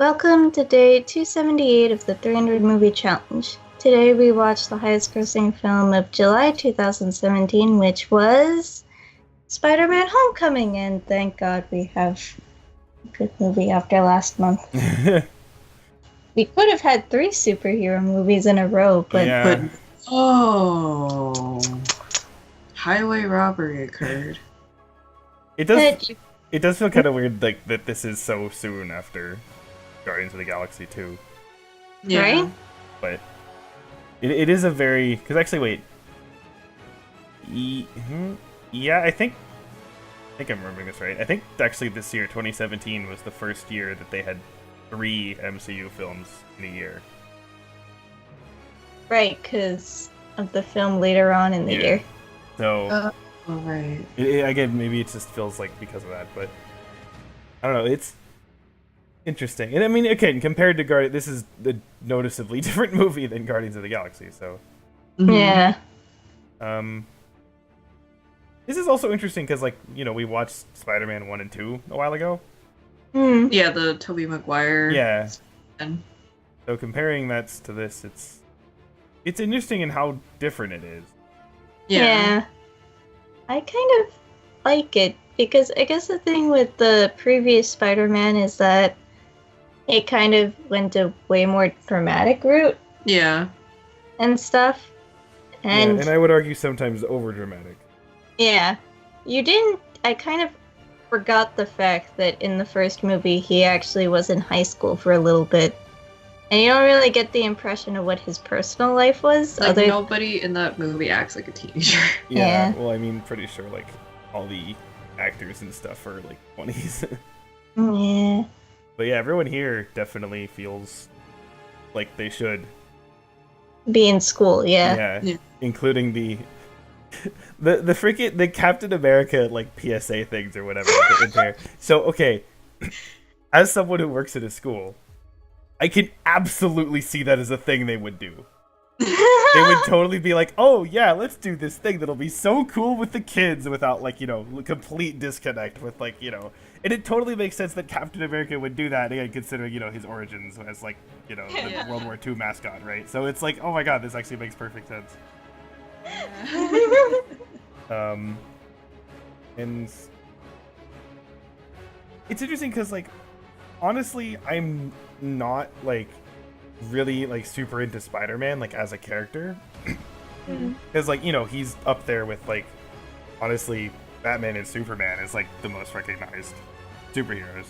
Welcome to day 278 of the 300 Movie Challenge. Today we watched the highest grossing film of July 2017, which was Spider-Man Homecoming, and thank God we have a good movie after last month. We could have had 3 superhero movies in a row, but highway robbery occurred. It does feel kind of weird, like that this is so soon after Guardians of the Galaxy 2. Yeah. Right? But it is a very, because actually wait, yeah, I think I'm remembering this right. I think actually this year, 2017, was the first year that they had 3 MCU films in a year. right, because of the film later on in the year. So, Right. Again, maybe it just feels like because of that, but I don't know. It's interesting, and I mean, again, compared to this is a noticeably different movie than Guardians of the Galaxy. So, Yeah. This is also interesting because, like, you know, we watched Spider-Man 1 and 2 a while ago. Yeah, the Tobey Maguire. Yeah. And So comparing that to this, it's interesting in how different it is. Yeah. I kind of like it because I guess the thing with the previous Spider-Man is that it kind of went a way more dramatic route Yeah. and stuff. And And I would argue sometimes over-dramatic. yeah, I kind of forgot the fact that in the first movie he actually was in high school for a little bit. And you don't really get the impression of what his personal life was. Like, nobody in that movie acts like a teenager. Yeah. Well, I mean, pretty sure, like, all the actors and stuff are, like, 20s. Yeah. But yeah, everyone here definitely feels like they should. Be in school, yeah. Yeah. Including the freaking the Captain America like PSA things or whatever in there. So okay, as someone who works at a school, I can absolutely see that as a thing they would do. They would totally be like, "Oh yeah, let's do this thing that'll be so cool with the kids without like, you know, complete disconnect with like, you know." And it totally makes sense that Captain America would do that, again, considering, you know, his origins as like, you know, the World War II mascot, right? So it's like, oh my god, this actually makes perfect sense. And it's interesting because, like, honestly, I'm not like really like super into Spider-Man like as a character, because like, you know, he's up there with like, honestly, Batman and Superman is like the most recognized superheroes.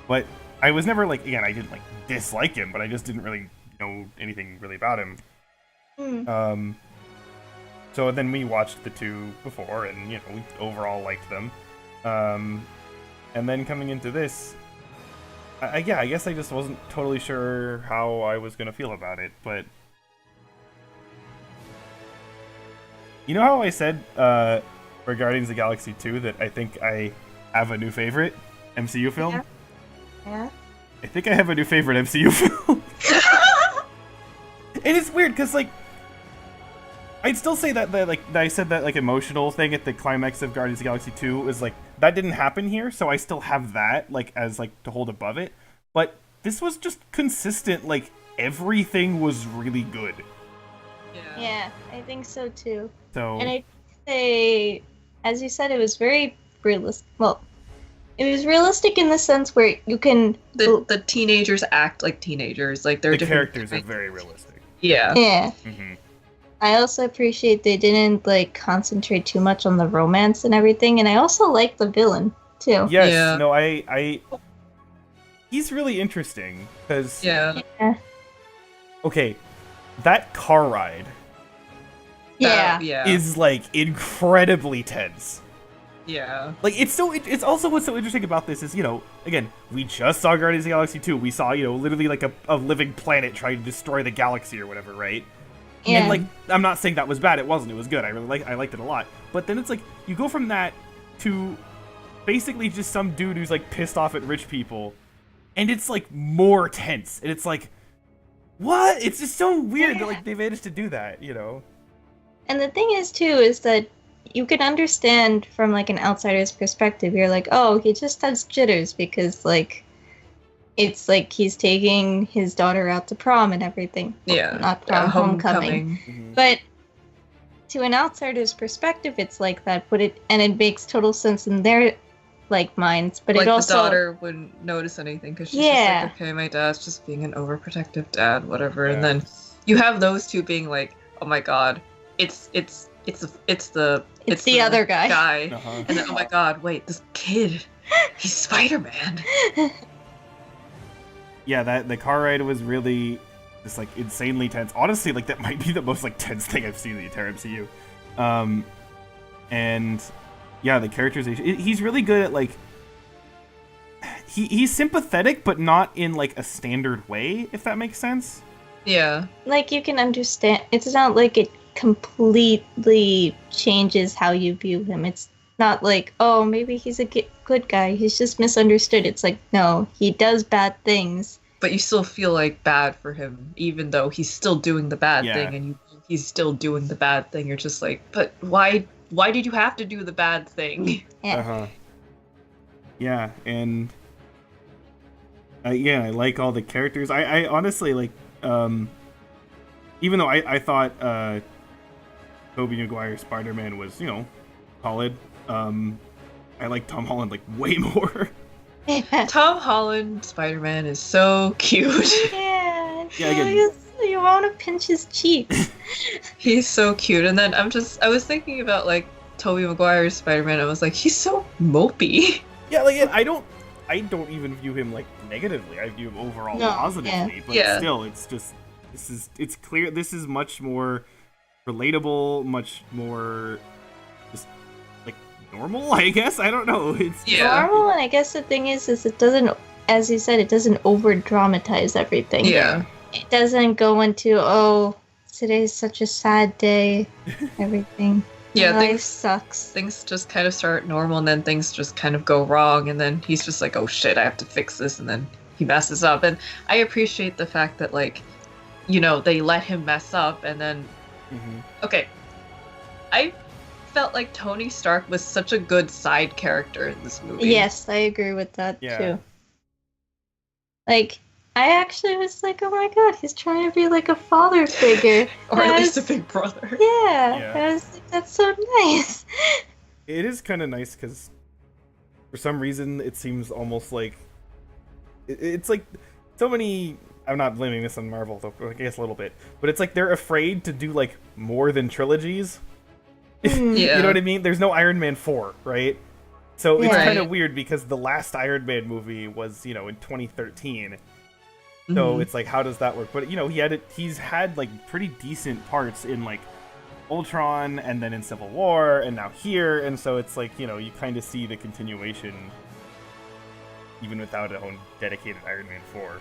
But I was never like, again, I didn't like dislike him, but I just didn't really know anything really about him. So then we watched the 2 before, and, you know, we overall liked them. And then coming into this, I guess I just wasn't totally sure how I was gonna feel about it. But you know how I said for Guardians of the Galaxy 2 that I think I have a new favorite MCU film? Yeah. I think I have a new favorite MCU film. And it's weird because, like, I'd still say that I said that like emotional thing at the climax of Guardians of the Galaxy 2 was like that didn't happen here, so I still have that like as like to hold above it. But this was just consistent, like everything was really good. Yeah, I think so too. So And I'd say, as you said, it was very realistic. Well, it was realistic in the sense where you can... The teenagers act like teenagers. Like, they're the different characters are very realistic. Yeah. Yeah. Mm-hmm. I also appreciate they didn't, like, concentrate too much on the romance and everything, and I also like the villain, too. Yes, Yeah. no, I he's really interesting because Yeah. okay, that car ride Yeah. Yeah. is like incredibly tense. Yeah. Like, it's also what's so interesting about this is, you know, again, we just saw Guardians of the Galaxy 2. We saw, you know, literally like a living planet trying to destroy the galaxy or whatever, right? Yeah. And like, I'm not saying that was bad. It wasn't. It was good. I liked it a lot. But then it's like you go from that to basically just some dude who's like pissed off at rich people, and it's like more tense. And it's like, what? It's just so weird that like they managed to do that, you know? And the thing is, too, is that you can understand from, like, an outsider's perspective. You're like, oh, he just has jitters because, like, it's like he's taking his daughter out to prom and everything. Well, Yeah. not prom, homecoming. Mhm. But to an outsider's perspective, it's like that. But it makes total sense in their like minds. But Like it also the daughter wouldn't notice anything because she's Yeah. just like, okay, my dad's just being an overprotective dad, whatever. Yeah. And then you have those two being like, oh my god, it's the other guy. Uh-huh. And then oh my god, wait, this kid, he's Spider-Man. Yeah, the car ride was really just like insanely tense. Honestly, like that might be the most like tense thing I've seen in the entire MCU. And yeah, the characterization. He's really good at like. He's sympathetic, but not in like a standard way, if that makes sense. Yeah. Like you can understand. It's not like it completely changes how you view him. It's not like, oh, maybe he's a good guy. He's just misunderstood. It's like, no, he does bad things. But you still feel like bad for him, even though he's still doing the bad Yeah. thing, and he's still doing the bad thing. You're just like, but why did you have to do the bad thing? Yeah. Uh-huh. Yeah, and I like all the characters. I honestly like, even though I thought Tobey Maguire's Spider-Man was, solid. I like Tom Holland like way more. Tom Holland Spider-Man is so cute. Yeah. Yeah, again- You want to pinch his cheeks. He's so cute. And then I was thinking about like Tobey Maguire's Spider-Man. I was like, he's so mopey. Yeah, like I don't even view him like negatively. I view him overall No, positively, but Yeah. still, it's just it's clear this is much more relatable, much more just like normal. I guess I don't know. It's Yeah. Normal, and I guess the thing is it doesn't, as you said, it doesn't over dramatize everything. Yeah. It doesn't go into, oh, today's such a sad day, everything. Yeah, Life things sucks. things just kind of start normal, and then things just kind of go wrong, and then he's just like, oh shit, I have to fix this, and then he messes up. And I appreciate the fact that like, they let him mess up, and then Mhm. okay, I felt like Tony Stark was such a good side character in this movie. Yes, I agree with that Yeah. too. Like, I actually was like, oh my god, he's trying to be like a father figure. Or at I least a was- big brother. Yeah, Yeah. I was like, that's so nice. It is kind of nice because for some reason it seems almost like it's like so many. I'm not blaming this on Marvel, though. I guess a little bit, but it's like they're afraid to do like more than trilogies. Mm. Yeah. You know what I mean? There's no Iron Man 4, right? So it's Yeah. kind of Right. weird because the last Iron Man movie was, in 2013. So Mhm. it's like, how does that work? But he's had like pretty decent parts in like Ultron, and then in Civil War, and now here, and so it's like, you kind of see the continuation, even without a own dedicated Iron Man 4.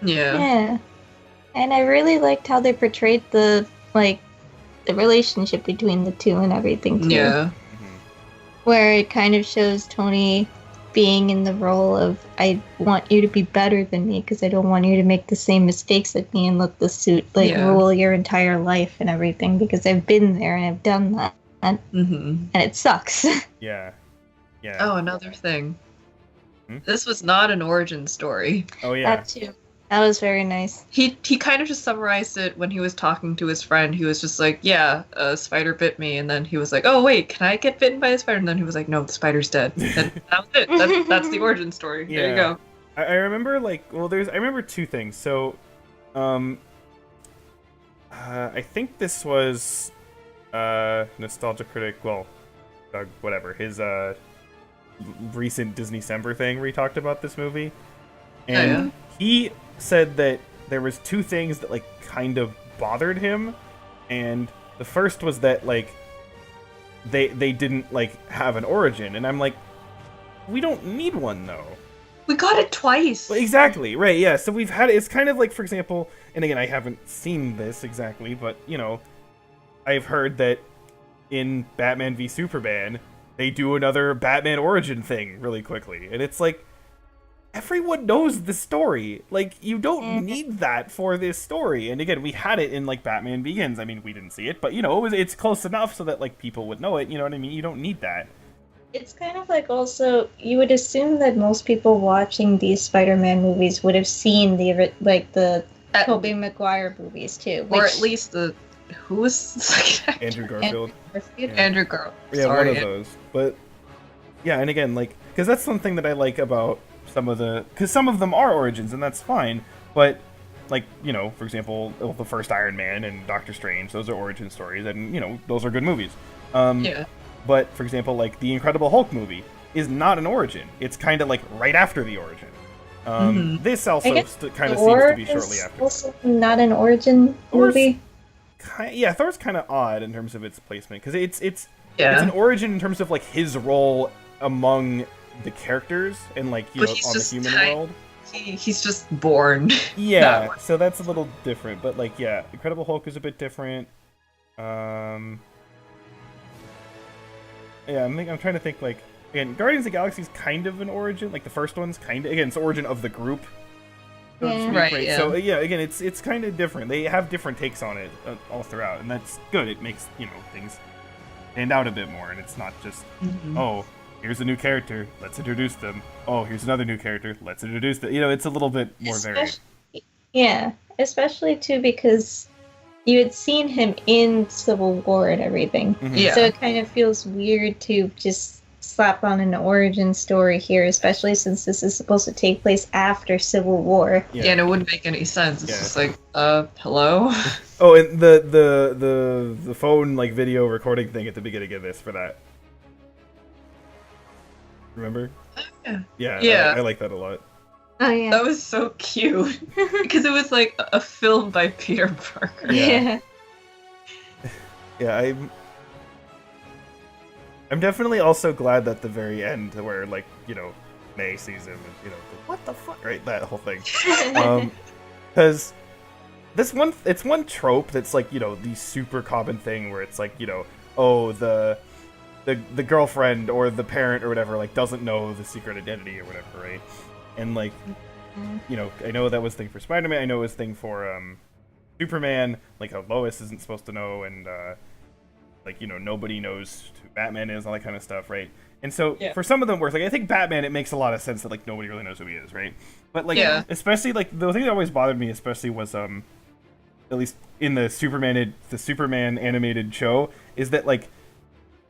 Yeah. Yeah. And I really liked how they portrayed the relationship between the two and everything too. Yeah. Mhm. Where it kind of shows Tony being in the role of, I want you to be better than me because I don't want you to make the same mistakes as me and let the suit Yeah. rule your entire life and everything, because I've been there and I've done that Mm-hmm. and it sucks. Yeah. Yeah. Oh, another thing. Hmm? This was not an origin story. Oh, yeah. That too. That was very nice. He kind of just summarized it when he was talking to his friend. He was just like, yeah, a spider bit me. And then he was like, oh, wait, can I get bitten by a spider? And then he was like, no, the spider's dead. And that was it. That's the origin story. There you Yeah. go. I remember I remember two things. So, I think this was Nostalgia Critic. Well, whatever his recent Disney December thing where he talked about this movie, and he said that there was two things that like kind of bothered him, and the first was that like they didn't like have an origin, and I'm like, we don't need one though. We got it twice. Well, exactly, right, yeah. So we've had it's kind of like, for example, and again, I haven't seen this exactly, but I've heard that in Batman v Superman, they do another Batman origin thing really quickly, and it's like, everyone knows the story. Like, you don't need that for this story. And again, we had it in like Batman Begins. I mean, we didn't see it, but it's close enough so that like people would know it. You know what I mean? You don't need that. It's kind of like also you would assume that most people watching these Spider-Man movies would have seen the At- Tobey Maguire movies too, or which at least who was the second actor? Andrew Garfield. Garfield. Andrew Garfield. Yeah, Sorry. one of those. But yeah, and again, like, because that's something that I like about because some of them are origins, and that's fine. But like, you know, for example, the first Iron Man and Doctor Strange, those are origin stories, and you know, those are good movies. Yeah. But for example, like the Incredible Hulk movie is not an origin; it's kind of like right after the origin. This I also guess kind of Thor seems to be shortly is after. also not an origin Thor's movie. Yeah, Thor's kind of odd in terms of its placement because it's Yeah. an origin in terms of like his role among the characters and like you But know he's on the just human kind- world. He's just born. Yeah, That so that's a little different, but like yeah, Incredible Hulk is a bit different. Yeah, I'm trying to think like again, Guardians of the Galaxy is kind of an origin, like the first one's kind of again, it's the origin of the group. So to Yeah. speak, Right, yeah. So yeah, again, it's kind of different. They have different takes on it all throughout, and that's good. It makes you know things stand out a bit more, and it's not just oh, here's a new character, let's introduce them. Oh, here's another new character, let's introduce them. You know, it's a little bit more varied. Yeah, especially too because you had seen him in Civil War and everything. Mhm. Yeah. So it kind of feels weird to just slap on an origin story here, especially since this is supposed to take place after Civil War. Yeah. Yeah, and it wouldn't make any sense. It's Yeah. just like, hello? Oh, and the phone like video recording thing at the beginning of this for that. Remember? Yeah. Yeah. Yeah. I like that a lot. Oh yeah. That was so cute. Because it was like a film by Peter Parker. Yeah. Yeah, I'm definitely also glad that the very end where like, you know, May sees him and you know, what the fuck, right? That whole thing. Because it's one trope that's like, you know, the super common thing where it's like, you know, oh, the girlfriend or the parent or whatever like doesn't know the secret identity or whatever, right? And like, you know, I know that was a thing for Spider-Man. I know it was a thing for Superman, like how Lois isn't supposed to know, and like you know nobody knows who Batman is, all that kind of stuff, right? And so Yeah. for some of them, works like I think Batman, it makes a lot of sense that like nobody really knows who he is, right? But like, Yeah. especially like the thing that always bothered me, especially was at least in the Superman animated show, is that like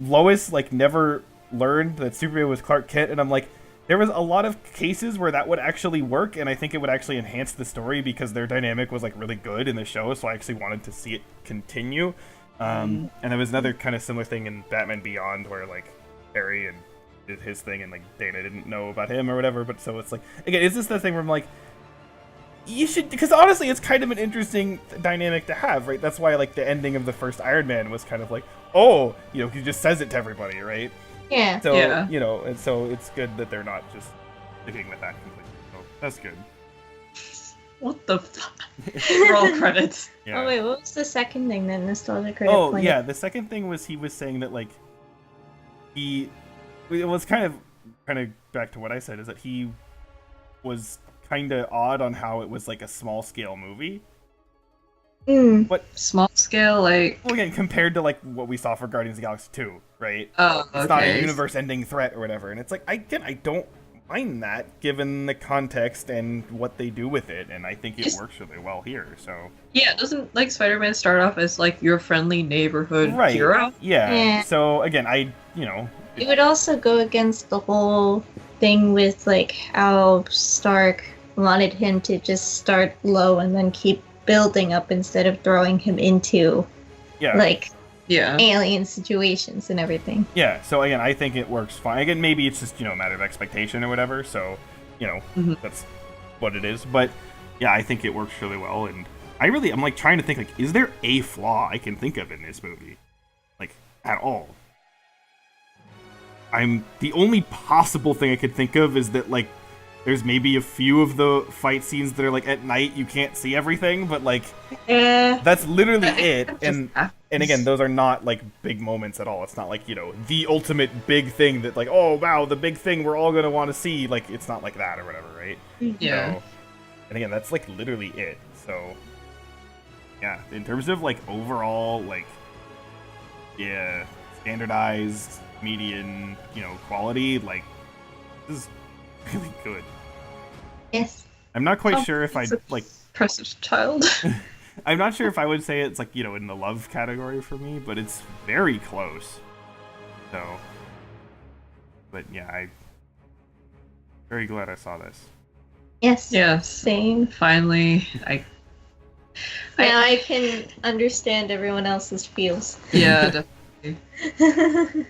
Lois like never learned that Superman was Clark Kent, and I'm like, there was a lot of cases where that would actually work, and I think it would actually enhance the story because their dynamic was like really good in the show, so I actually wanted to see it continue. And there was another kind of similar thing in Batman Beyond where like Harry and did his thing and like Dana didn't know about him or whatever, but so it's like again, is this the thing where I'm like, you should, because honestly it's kind of an interesting dynamic to have, right? That's why like the ending of the first Iron Man was kind of like, oh, you know, he just says it to everybody, right? Yeah. So Yeah. you know, and so it's good that they're not just sticking with that completely. So that's good. What the fuck? Roll credits. Yeah. Oh wait, what was the second thing that Nostalgia Critic Oh pointed yeah, the second thing was he was saying that like it was kind of back to what I said, is that he was kind of odd on how it was like a small scale movie. Small scale, like. Well, again, compared to like what we saw for Guardians of the Galaxy 2, right? Oh, It's not a okay. universe-ending threat or whatever, and it's like I don't mind that given the context and what they do with it, and I think it works really well here. So Yeah, doesn't like Spider-Man start off as like your friendly neighborhood right, hero? Yeah. So again, you know, It would also go against the whole thing with like how Stark wanted him to just start low and then keep building up instead of throwing him into yeah, like Yeah. alien situations and everything. yeah. So again, I think it works fine. Again, maybe it's just, you know, a matter of expectation or whatever. So, you know, Mhm. that's what it is. But yeah, I think it works really well. And I'm like trying to think like, is there a flaw I can think of in this movie, like at all? The only possible thing I could think of is that like there's maybe a few of the fight scenes that are like at night you can't see everything, but like that's literally it. And again, those are not like big moments at all. It's not like, you know, the ultimate big thing that like, oh wow, the big thing we're all gonna want to see. Like it's not like that or whatever, right? Yeah. So, and again, that's like literally it. So yeah, in terms of like overall like yeah, standardized median, quality. Like, this is really good. Yes. I'm not quite sure if It's I'd a like. precious child. I'm not sure if I would say it's like, in the love category for me, but it's very close. So, but yeah, I'm very glad I saw this. Yes. Yes. Same. Finally, Now I can understand everyone else's feels. yeah, definitely.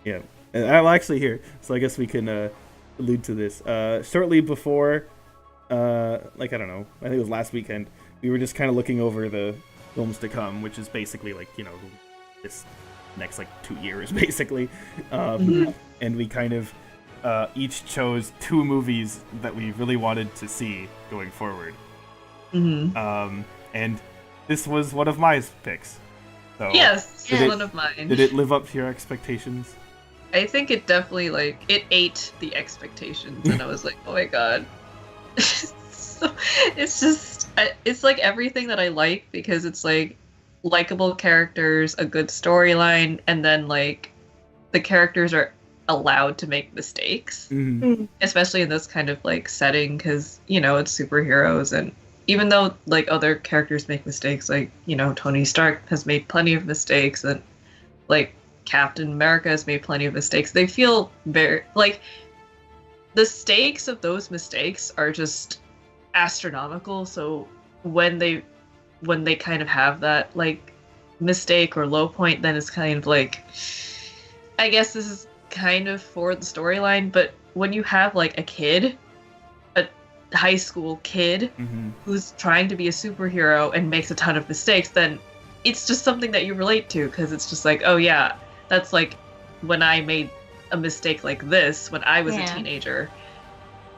Yeah, and I'm actually here, so I guess we can allude to this. Shortly before, I don't know, I think it was last weekend, we were just kind of looking over the films to come, which is basically like, this next like 2 years, basically. And we kind of each chose 2 movies that we really wanted to see going forward. And this was one of my picks. So Yes, Did it- one of mine. did it live up to your expectations? I think it definitely it ate the expectations, and I was like, oh my god. So, it's like everything that I like, because it's like likable characters, a good storyline, and then like the characters are allowed to make mistakes, especially in this kind of like setting, because it's superheroes, and even though like other characters make mistakes, like Tony Stark has made plenty of mistakes, and like Captain America has made plenty of mistakes, they feel very like the stakes of those mistakes are just astronomical. So when they kind of have that like mistake or low point, then it's kind of like, I guess this is kind of for the storyline. But when you have like a high school kid who's trying to be a superhero and makes a ton of mistakes, then it's just something that you relate to, because it's just like, oh yeah, that's like when I made a mistake like this when I was a teenager,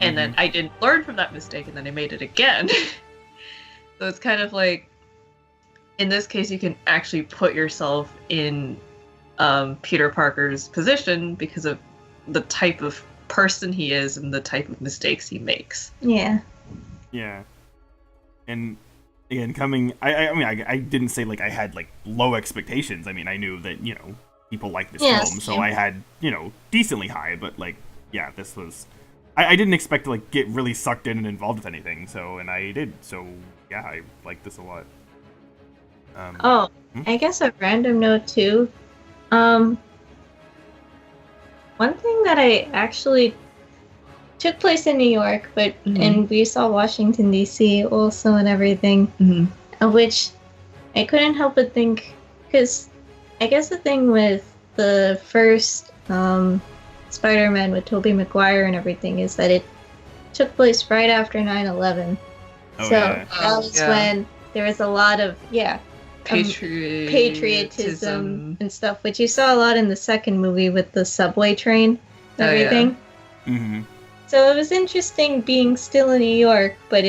and then I didn't learn from that mistake, and then I made it again. So it's kind of like, in this case, you can actually put yourself in Peter Parker's position because of the type of person he is and the type of mistakes he makes. Yeah. Yeah. And again, I didn't say like I had like low expectations. I mean, I knew that, people like this film, so I had, decently high, but like, yeah, this was, I didn't expect to like get really sucked in and involved with anything, and I did. So yeah, I liked this a lot. I guess a random note too. One thing that I actually took place in New York, but and we saw Washington D.C. also and everything, which I couldn't help but think, because I guess the thing with the first Spider-Man with Tobey Maguire and everything is that it took place right after 9/11. That was when there was a lot of patriotism and stuff, which you saw a lot in the second movie with the subway train and everything. So it was interesting being still in New York, but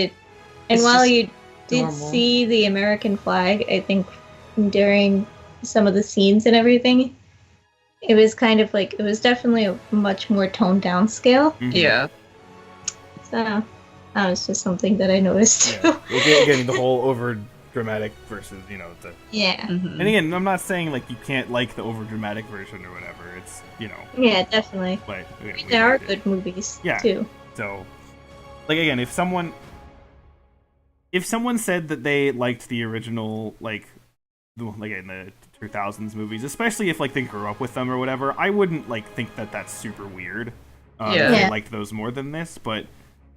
while you did see the American flag, I think during some of the scenes and everything, it was kind of like, it was definitely a much more toned down scale. Yeah. So that was just something that I noticed too. Again, the whole over dramatic versus, the... Yeah. And again, I'm not saying like you can't like the over dramatic version or whatever. It's, Yeah, definitely. But There are good movies too. So, like, again, if someone said that they liked the original, like in the 2000s movies, especially if like they grew up with them or whatever, I wouldn't like think that that's super weird. If they liked those more than this, but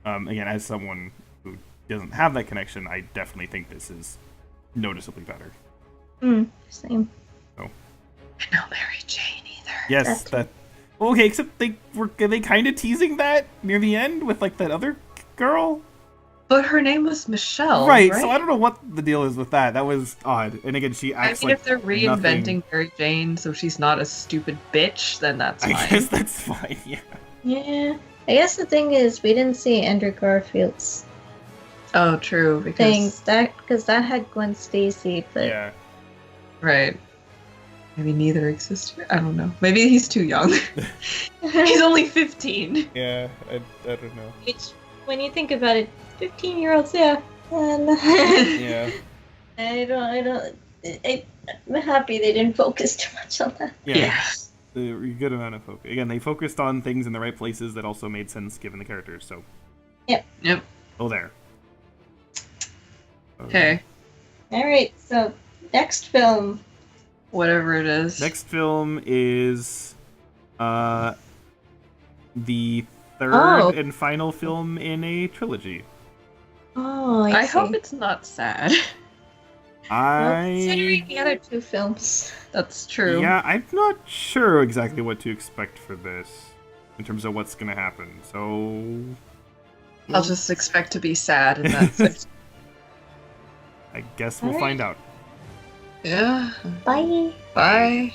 again, as someone who doesn't have that connection, I definitely think this is noticeably better. Same. So. And no Mary Jane either. Yes, that. Okay, except they kind of teasing that near the end with like that other girl. But her name was Michelle, right? So I don't know what the deal is with that. That was odd. And again, she acts like if they're reinventing Mary Jane so she's not a stupid bitch, then that's fine. I guess that's fine. Yeah. Yeah. I guess the thing is, we didn't see Andrew Garfield's. Oh, true. Because that had Gwen Stacy, but yeah. Right. Maybe neither exists. I don't know. Maybe he's too young. He's only 15. Yeah, I don't know. Which, when you think about it, 15-year-olds, yeah. And yeah. I'm happy they didn't focus too much on that. Yeah. A good amount of focus. Again, they focused on things in the right places that also made sense given the characters. So. Yep. Oh, there. Okay. All right. So next film. Whatever it is. Next film is the third Oh. and final film in a trilogy. Oh, I I see. hope it's not sad. Well, considering the other two films. That's true. Yeah, I'm not sure exactly what to expect for this in terms of what's gonna happen. So I'll just expect to be sad, and that's it. I guess we'll Alright. find out. Yeah. Bye. Bye.